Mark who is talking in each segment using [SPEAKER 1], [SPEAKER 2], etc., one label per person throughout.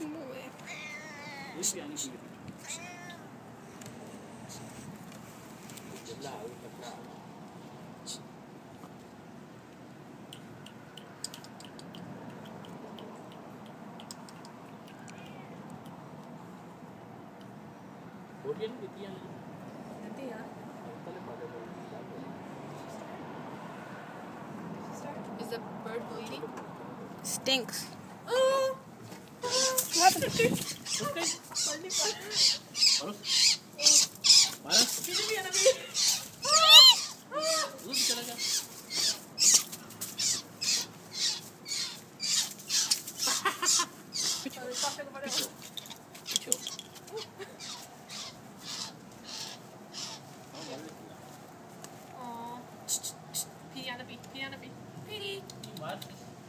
[SPEAKER 1] No way.
[SPEAKER 2] Is the bird bleeding?
[SPEAKER 1] Stinks.
[SPEAKER 2] Oh!
[SPEAKER 1] What happened?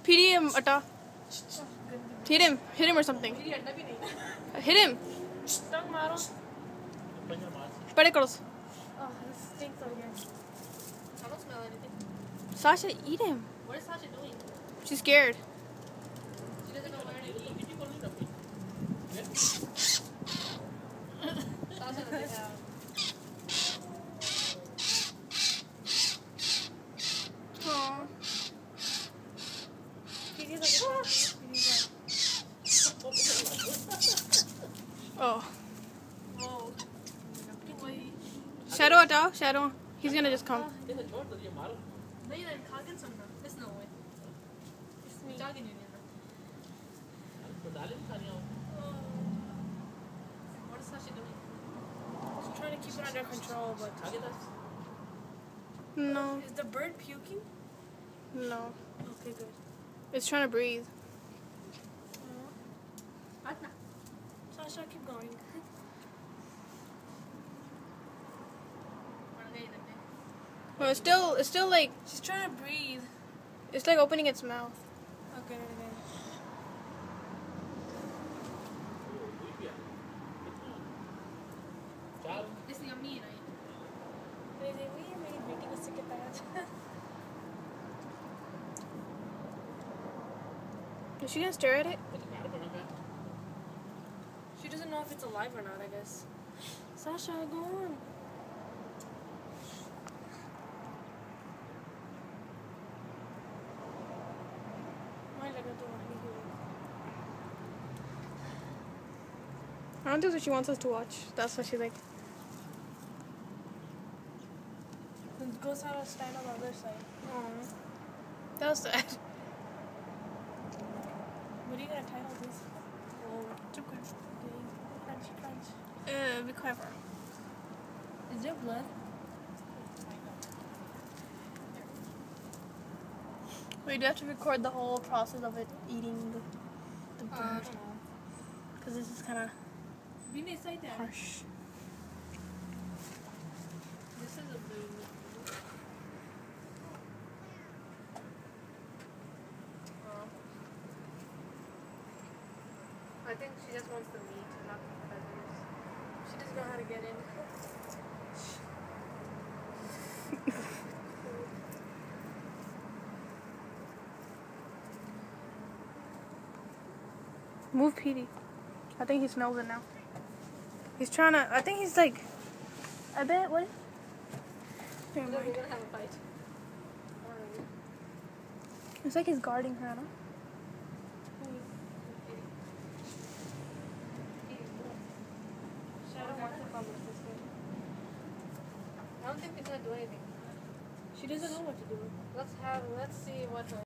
[SPEAKER 1] PD him, Atta. Hit him or something. Hit him. Pare karo.
[SPEAKER 2] Oh, this stinks over here. I don't smell anything.
[SPEAKER 1] Sasha, eat him.
[SPEAKER 2] What is Sasha doing?
[SPEAKER 1] She's scared.
[SPEAKER 2] She doesn't know where to eat. Sasha doesn't have.
[SPEAKER 1] Aww. Oh.
[SPEAKER 2] Whoa.
[SPEAKER 1] Shadow Atta. Shadow. He's gonna just come.
[SPEAKER 2] नहीं नहीं खाकर सुनना इस no वे इसमें जाके नहीं लेना what is Sasha doing?
[SPEAKER 3] She's trying to keep it under control, but
[SPEAKER 1] No.
[SPEAKER 3] is the bird puking?
[SPEAKER 1] No.
[SPEAKER 3] Okay, good.
[SPEAKER 1] It's trying to breathe.
[SPEAKER 3] Sasha, keep going.
[SPEAKER 1] Well, it's still like,
[SPEAKER 3] She's trying to breathe.
[SPEAKER 1] it's like opening its mouth.
[SPEAKER 3] Okay, okay.
[SPEAKER 2] This is yummy right?
[SPEAKER 1] Is she gonna stare at it?
[SPEAKER 3] She doesn't know if it's alive or not, I guess. Sasha, go on.
[SPEAKER 1] I don't think that's what she wants us to watch. That's what she's like.
[SPEAKER 3] Go Sarah, stand on the other side.
[SPEAKER 1] Aww. That was sad.
[SPEAKER 3] What are you gonna title this? Oh, it's okay. Crunch, crunch.
[SPEAKER 1] Be clever.
[SPEAKER 3] Is there blood?
[SPEAKER 1] Wait, do you have to record the whole process of it eating the
[SPEAKER 2] I
[SPEAKER 1] bird?
[SPEAKER 2] don't know.
[SPEAKER 1] Because this is kind of harsh.
[SPEAKER 2] This is a blue. I think she just wants the meat, not the feathers. She doesn't know how to get in.
[SPEAKER 1] Move Petey. I think he smells it now. He's trying to, I think he's like, I bet, what? Never
[SPEAKER 2] We're
[SPEAKER 1] mind.
[SPEAKER 2] gonna have a fight.
[SPEAKER 1] It's like he's guarding her, no?
[SPEAKER 2] I don't think it's gonna do anything.
[SPEAKER 3] She doesn't know what to do.
[SPEAKER 2] Let's see what her